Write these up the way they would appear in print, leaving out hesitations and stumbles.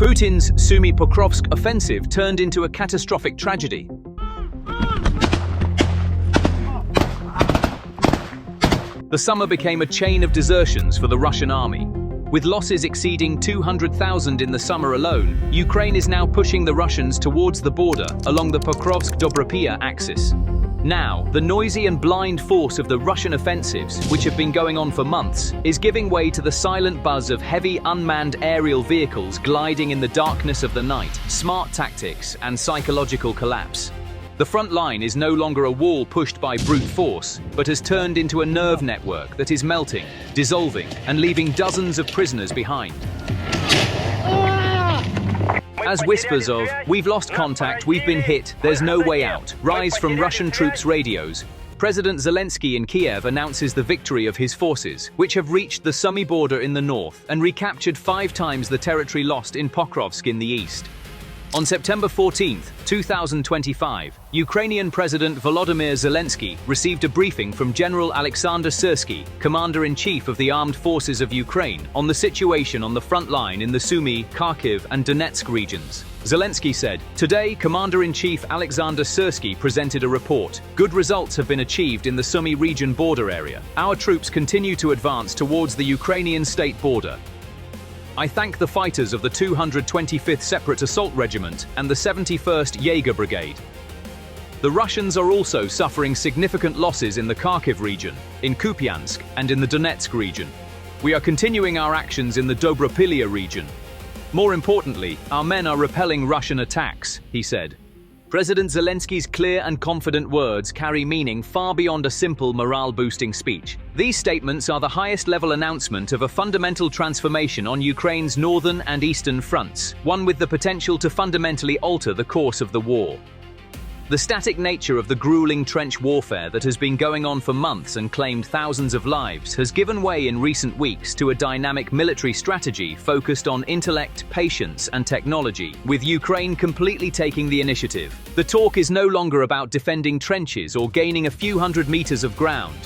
Putin's Sumy-Pokrovsk offensive turned into a catastrophic tragedy. The summer became a chain of desertions for the Russian army. With losses exceeding 200,000 in the summer alone, Ukraine is now pushing the Russians towards the border along the Pokrovsk-Dobropia axis. Now, the noisy and blind force of the Russian offensives, which have been going on for months, is giving way to the silent buzz of heavy unmanned aerial vehicles gliding in the darkness of the night, smart tactics, and psychological collapse. The front line is no longer a wall pushed by brute force, but has turned into a nerve network that is melting, dissolving, and leaving dozens of prisoners behind. As whispers of, "We've lost contact, we've been hit, there's no way out," rise from Russian troops' radios, President Zelensky in Kiev announces the victory of his forces, which have reached the Sumy border in the north and recaptured 5 times the territory lost in Pokrovsk in the east. On September 14, 2025, Ukrainian President Volodymyr Zelensky received a briefing from General Alexander Syrsky, Commander-in-Chief of the Armed Forces of Ukraine, on the situation on the front line in the Sumy, Kharkiv, and Donetsk regions. Zelensky said, "Today, Commander-in-Chief Alexander Syrsky presented a report. Good results have been achieved in the Sumy region border area. Our troops continue to advance towards the Ukrainian state border. I thank the fighters of the 225th Separate Assault Regiment and the 71st Jaeger Brigade. The Russians are also suffering significant losses in the Kharkiv region, in Kupiansk, and in the Donetsk region. We are continuing our actions in the Dobropilya region. More importantly, our men are repelling Russian attacks," he said. President Zelensky's clear and confident words carry meaning far beyond a simple morale-boosting speech. These statements are the highest-level announcement of a fundamental transformation on Ukraine's northern and eastern fronts, one with the potential to fundamentally alter the course of the war. The static nature of the grueling trench warfare that has been going on for months and claimed thousands of lives has given way in recent weeks to a dynamic military strategy focused on intellect, patience, and technology, with Ukraine completely taking the initiative. The talk is no longer about defending trenches or gaining a few hundred meters of ground.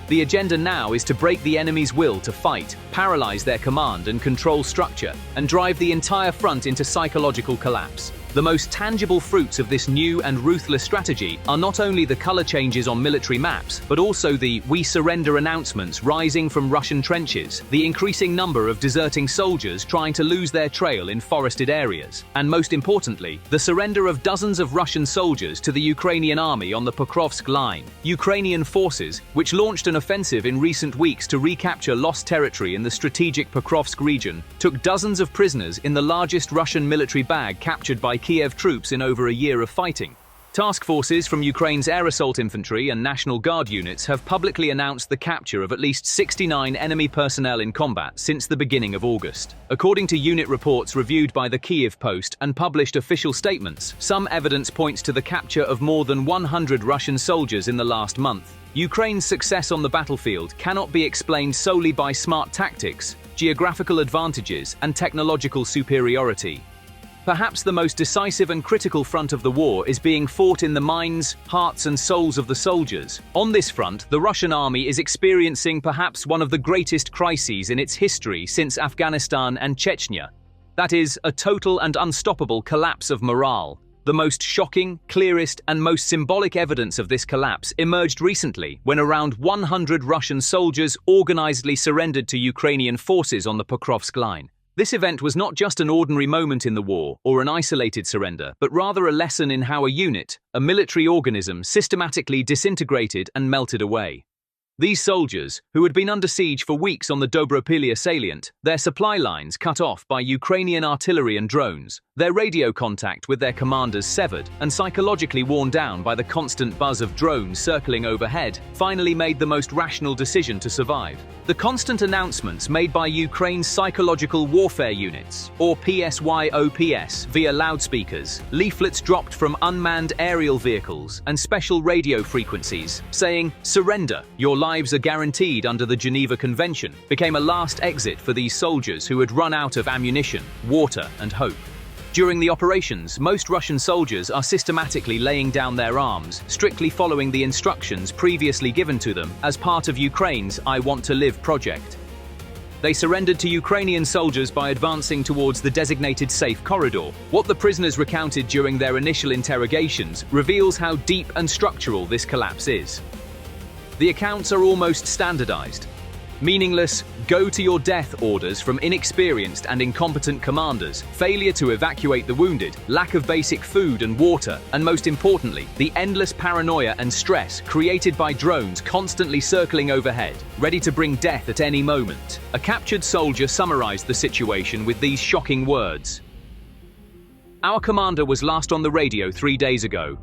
The agenda now is to break the enemy's will to fight, paralyze their command and control structure, and drive the entire front into psychological collapse. The most tangible fruits of this new and ruthless strategy are not only the color changes on military maps, but also the "we surrender" announcements rising from Russian trenches, the increasing number of deserting soldiers trying to lose their trail in forested areas, and most importantly, the surrender of dozens of Russian soldiers to the Ukrainian army on the Pokrovsk line. Ukrainian forces, which launched an offensive in recent weeks to recapture lost territory in the strategic Pokrovsk region, took dozens of prisoners in the largest Russian military bag captured by Kiev troops in over a year of fighting. Task forces from Ukraine's air assault infantry and National Guard units have publicly announced the capture of at least 69 enemy personnel in combat since the beginning of August. According to unit reports reviewed by the Kyiv Post and published official statements, some evidence points to the capture of more than 100 Russian soldiers in the last month. Ukraine's success on the battlefield cannot be explained solely by smart tactics, geographical advantages, and technological superiority. Perhaps the most decisive and critical front of the war is being fought in the minds, hearts, and souls of the soldiers. On this front, the Russian army is experiencing perhaps one of the greatest crises in its history since Afghanistan and Chechnya. That is, a total and unstoppable collapse of morale. The most shocking, clearest, and most symbolic evidence of this collapse emerged recently when around 100 Russian soldiers organizedly surrendered to Ukrainian forces on the Pokrovsk line. This event was not just an ordinary moment in the war or an isolated surrender, but rather a lesson in how a unit, a military organism, systematically disintegrated and melted away. These soldiers, who had been under siege for weeks on the Dobropilya salient, their supply lines cut off by Ukrainian artillery and drones, their radio contact with their commanders severed, and psychologically worn down by the constant buzz of drones circling overhead, finally made the most rational decision to survive. The constant announcements made by Ukraine's psychological warfare units, or PSYOPS, via loudspeakers, leaflets dropped from unmanned aerial vehicles, and special radio frequencies, saying, "Surrender, your lives are guaranteed under the Geneva Convention," became a last exit for these soldiers who had run out of ammunition, water, and hope. During the operations, most Russian soldiers are systematically laying down their arms, strictly following the instructions previously given to them as part of Ukraine's "I Want to Live" project. They surrendered to Ukrainian soldiers by advancing towards the designated safe corridor. What the prisoners recounted during their initial interrogations reveals how deep and structural this collapse is. The accounts are almost standardized. Meaningless, go-to-your-death orders from inexperienced and incompetent commanders, failure to evacuate the wounded, lack of basic food and water, and most importantly, the endless paranoia and stress created by drones constantly circling overhead, ready to bring death at any moment. A captured soldier summarized the situation with these shocking words. "Our commander was last on the radio 3 days ago.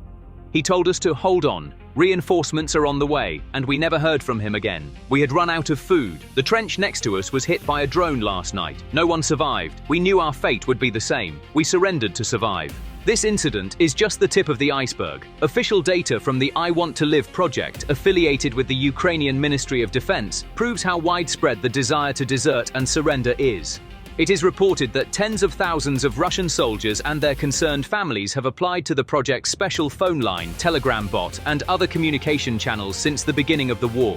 He told us to hold on. Reinforcements are on the way, and we never heard from him again. We had run out of food. The trench next to us was hit by a drone last night. No one survived. We knew our fate would be the same. We surrendered to survive." This incident is just the tip of the iceberg. Official data from the I Want to Live project, affiliated with the Ukrainian Ministry of Defense, proves how widespread the desire to desert and surrender is. It is reported that tens of thousands of Russian soldiers and their concerned families have applied to the project's special phone line, Telegram bot, and other communication channels since the beginning of the war.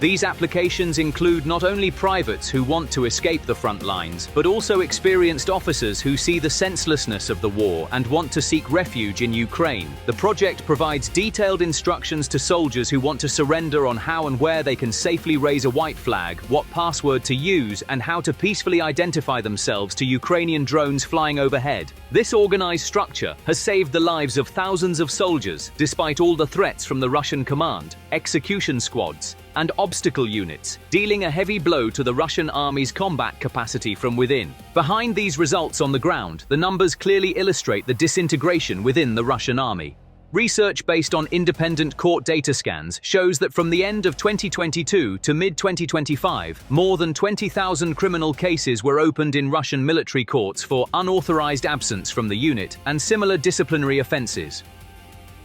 These applications include not only privates who want to escape the front lines, but also experienced officers who see the senselessness of the war and want to seek refuge in Ukraine. The project provides detailed instructions to soldiers who want to surrender on how and where they can safely raise a white flag, what password to use, and how to peacefully identify themselves to Ukrainian drones flying overhead. This organized structure has saved the lives of thousands of soldiers, despite all the threats from the Russian command, execution squads, and obstacle units, dealing a heavy blow to the Russian army's combat capacity from within. Behind these results on the ground, the numbers clearly illustrate the disintegration within the Russian army. Research based on independent court data scans shows that from the end of 2022 to mid-2025, more than 20,000 criminal cases were opened in Russian military courts for unauthorized absence from the unit and similar disciplinary offenses.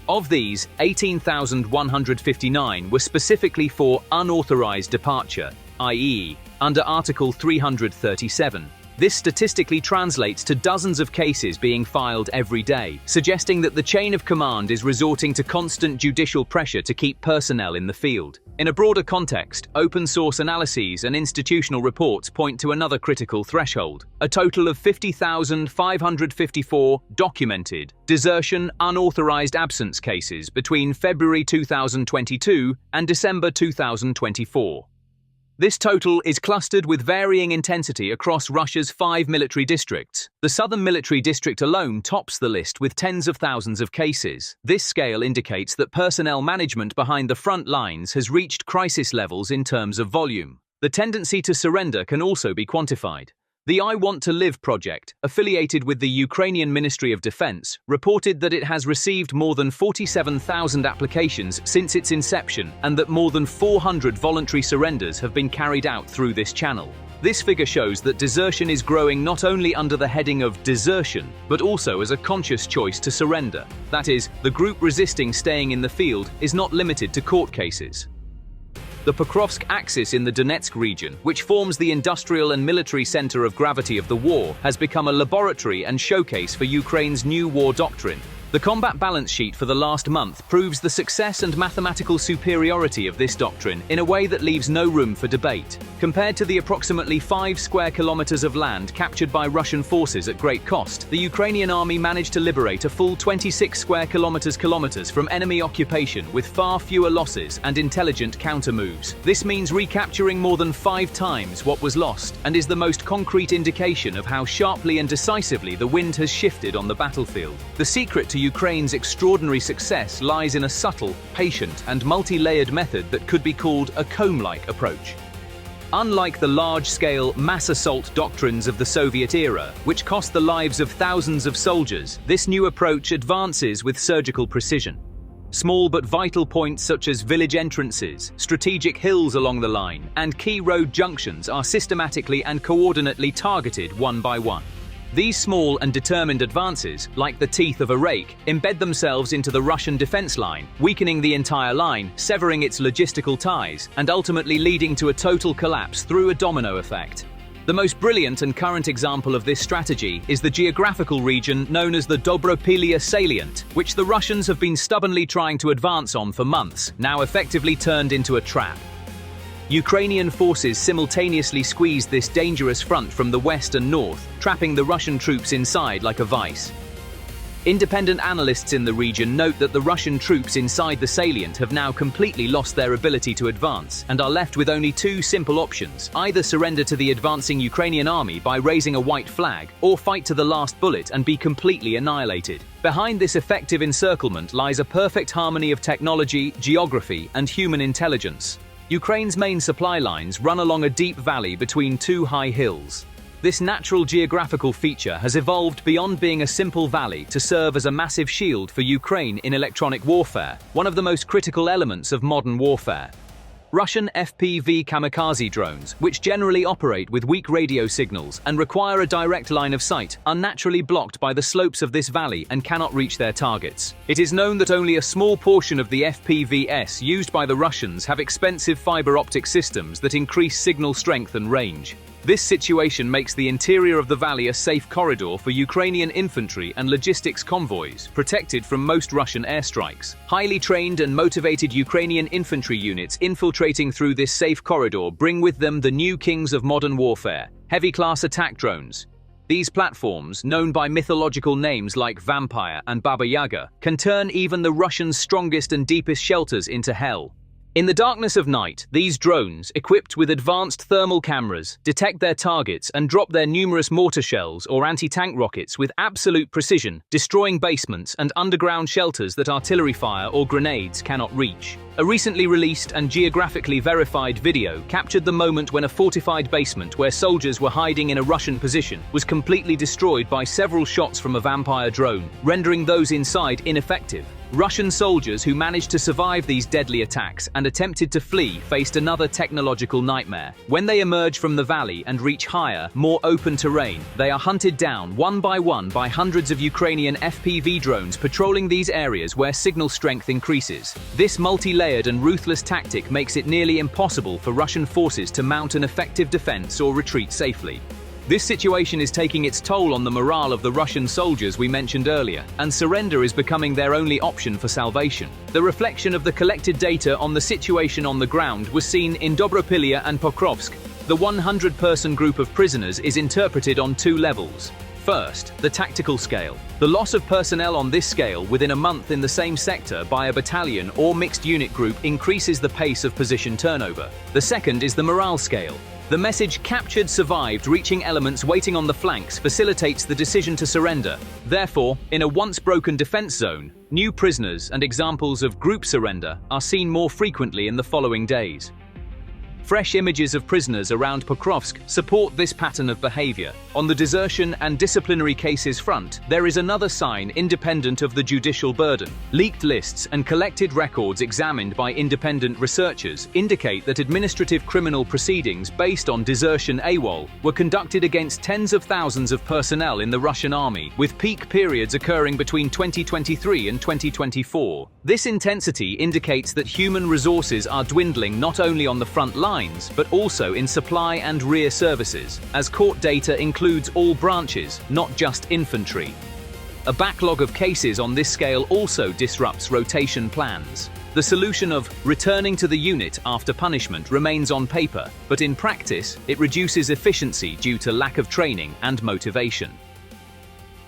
Of these, 18,159 were specifically for unauthorized departure, i.e., under Article 337. This statistically translates to dozens of cases being filed every day, suggesting that the chain of command is resorting to constant judicial pressure to keep personnel in the field. In a broader context, open-source analyses and institutional reports point to another critical threshold: a total of 50,554 documented desertion unauthorized absence cases between February 2022 and December 2024. This total is clustered with varying intensity across Russia's 5 military districts. The southern military district alone tops the list with tens of thousands of cases. This scale indicates that personnel management behind the front lines has reached crisis levels in terms of volume. The tendency to surrender can also be quantified. The I Want to Live project, affiliated with the Ukrainian Ministry of Defense, reported that it has received more than 47,000 applications since its inception and that more than 400 voluntary surrenders have been carried out through this channel. This figure shows that desertion is growing not only under the heading of desertion, but also as a conscious choice to surrender. That is, the group resisting staying in the field is not limited to court cases. The Pokrovsk axis in the Donetsk region, which forms the industrial and military center of gravity of the war, has become a laboratory and showcase for Ukraine's new war doctrine. The combat balance sheet for the last month proves the success and mathematical superiority of this doctrine in a way that leaves no room for debate. Compared to the approximately 5 square kilometers of land captured by Russian forces at great cost, the Ukrainian army managed to liberate a full 26 square kilometers from enemy occupation with far fewer losses and intelligent counter-moves. This means recapturing more than 5 times what was lost and is the most concrete indication of how sharply and decisively the wind has shifted on the battlefield. The secret to Ukraine's extraordinary success lies in a subtle, patient, and multi-layered method that could be called a comb-like approach. Unlike the large-scale mass assault doctrines of the Soviet era, which cost the lives of thousands of soldiers, this new approach advances with surgical precision. Small but vital points such as village entrances, strategic hills along the line, and key road junctions are systematically and coordinately targeted one by one. These small and determined advances, like the teeth of a rake, embed themselves into the Russian defense line, weakening the entire line, severing its logistical ties, and ultimately leading to a total collapse through a domino effect. The most brilliant and current example of this strategy is the geographical region known as the Dobropilya salient, which the Russians have been stubbornly trying to advance on for months, now effectively turned into a trap. Ukrainian forces simultaneously squeezed this dangerous front from the west and north, trapping the Russian troops inside like a vice. Independent analysts in the region note that the Russian troops inside the salient have now completely lost their ability to advance and are left with only two simple options: either surrender to the advancing Ukrainian army by raising a white flag, or fight to the last bullet and be completely annihilated. Behind this effective encirclement lies a perfect harmony of technology, geography, and human intelligence. Ukraine's main supply lines run along a deep valley between two high hills. This natural geographical feature has evolved beyond being a simple valley to serve as a massive shield for Ukraine in electronic warfare, one of the most critical elements of modern warfare. Russian FPV kamikaze drones, which generally operate with weak radio signals and require a direct line of sight, are naturally blocked by the slopes of this valley and cannot reach their targets. It is known that only a small portion of the FPVs used by the Russians have expensive fiber optic systems that increase signal strength and range. This situation makes the interior of the valley a safe corridor for Ukrainian infantry and logistics convoys, protected from most Russian airstrikes. Highly trained and motivated Ukrainian infantry units infiltrating through this safe corridor bring with them the new kings of modern warfare: heavy-class attack drones. These platforms, known by mythological names like Vampire and Baba Yaga, can turn even the Russians' strongest and deepest shelters into hell. In the darkness of night, these drones, equipped with advanced thermal cameras, detect their targets and drop their numerous mortar shells or anti-tank rockets with absolute precision, destroying basements and underground shelters that artillery fire or grenades cannot reach. A recently released and geographically verified video captured the moment when a fortified basement where soldiers were hiding in a Russian position was completely destroyed by several shots from a Vampire drone, rendering those inside ineffective. Russian soldiers who managed to survive these deadly attacks and attempted to flee faced another technological nightmare. When they emerge from the valley and reach higher, more open terrain, they are hunted down one by hundreds of Ukrainian FPV drones patrolling these areas where signal strength increases. This multi-layered and ruthless tactic makes it nearly impossible for Russian forces to mount an effective defense or retreat safely. This situation is taking its toll on the morale of the Russian soldiers we mentioned earlier, and surrender is becoming their only option for salvation. The reflection of the collected data on the situation on the ground was seen in Dobropilya and Pokrovsk. The 100-person group of prisoners is interpreted on two levels. First, the tactical scale. The loss of personnel on this scale within a month in the same sector by a battalion or mixed unit group increases the pace of position turnover. The second is the morale scale. The message "captured survived" reaching elements waiting on the flanks facilitates the decision to surrender. Therefore, in a once broken defense zone, new prisoners and examples of group surrender are seen more frequently in the following days. Fresh images of prisoners around Pokrovsk support this pattern of behavior. On the desertion and disciplinary cases front, there is another sign independent of the judicial burden. Leaked lists and collected records examined by independent researchers indicate that administrative criminal proceedings based on desertion AWOL were conducted against tens of thousands of personnel in the Russian army, with peak periods occurring between 2023 and 2024. This intensity indicates that human resources are dwindling not only on the front line, but also in supply and rear services, as court data includes all branches, not just infantry. A backlog of cases on this scale also disrupts rotation plans. The solution of returning to the unit after punishment remains on paper, but in practice, it reduces efficiency due to lack of training and motivation.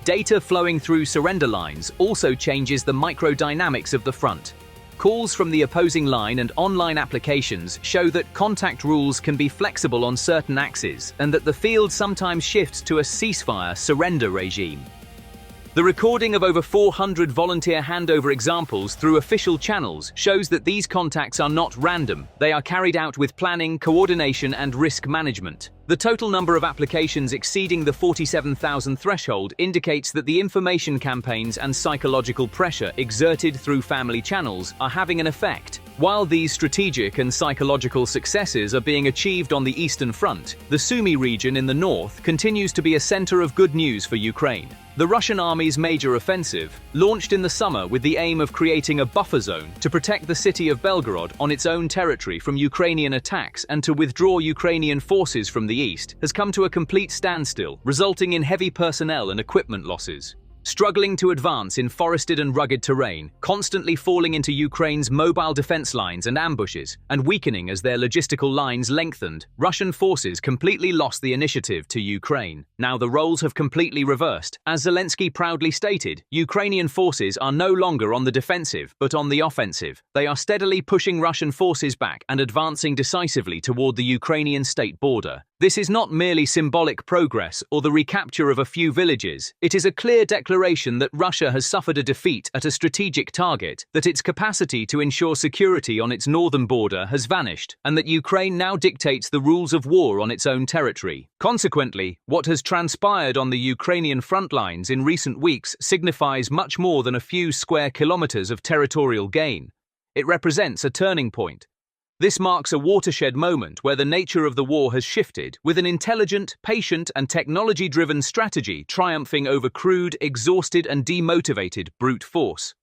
Data flowing through surrender lines also changes the microdynamics of the front. Calls from the opposing line and online applications show that contact rules can be flexible on certain axes and that the field sometimes shifts to a ceasefire surrender regime. The recording of over 400 volunteer handover examples through official channels shows that these contacts are not random. They are carried out with planning, coordination, and risk management. The total number of applications exceeding the 47,000 threshold indicates that the information campaigns and psychological pressure exerted through family channels are having an effect. While these strategic and psychological successes are being achieved on the Eastern Front, the Sumy region in the north continues to be a center of good news for Ukraine. The Russian army's major offensive, launched in the summer with the aim of creating a buffer zone to protect the city of Belgorod on its own territory from Ukrainian attacks and to withdraw Ukrainian forces from the east, has come to a complete standstill, resulting in heavy personnel and equipment losses. struggling to advance in forested and rugged terrain, constantly falling into Ukraine's mobile defense lines and ambushes, and weakening as their logistical lines lengthened. Russian forces completely lost the initiative to Ukraine. Now the roles have completely reversed. As Zelensky proudly stated, Ukrainian forces are no longer on the defensive, but on the offensive. They are steadily pushing Russian forces back and advancing decisively toward the Ukrainian state border. This is not merely symbolic progress or the recapture of a few villages. It is a clear declaration that Russia has suffered a defeat at a strategic target, that its capacity to ensure security on its northern border has vanished, and that Ukraine now dictates the rules of war on its own territory. Consequently, what has transpired on the Ukrainian front lines in recent weeks signifies much more than a few square kilometers of territorial gain. It represents a turning point. This marks a watershed moment where the nature of the war has shifted, with an intelligent, patient, and technology-driven strategy triumphing over crude, exhausted, and demotivated brute force.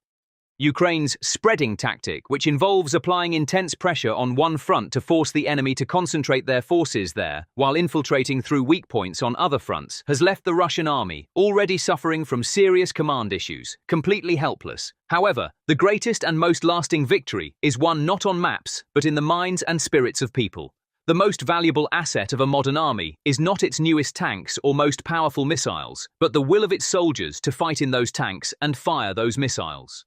Ukraine's spreading tactic, which involves applying intense pressure on one front to force the enemy to concentrate their forces there, while infiltrating through weak points on other fronts, has left the Russian army, already suffering from serious command issues, completely helpless. However, the greatest and most lasting victory is won not on maps, but in the minds and spirits of people. The most valuable asset of a modern army is not its newest tanks or most powerful missiles, but the will of its soldiers to fight in those tanks and fire those missiles.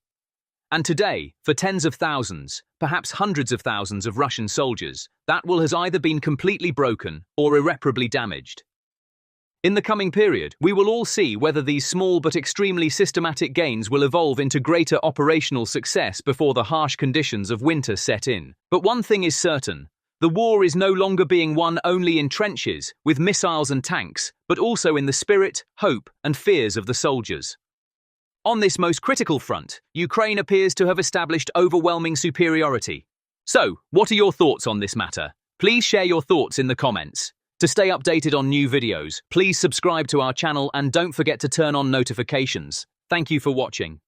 And today, for tens of thousands, perhaps hundreds of thousands of Russian soldiers, that will has either been completely broken or irreparably damaged. In the coming period, we will all see whether these small but extremely systematic gains will evolve into greater operational success before the harsh conditions of winter set in. But one thing is certain: the war is no longer being won only in trenches, with missiles and tanks, but also in the spirit, hope, and fears of the soldiers. On this most critical front, Ukraine appears to have established overwhelming superiority. So, what are your thoughts on this matter? Please share your thoughts in the comments. To stay updated on new videos, please subscribe to our channel and don't forget to turn on notifications. Thank you for watching.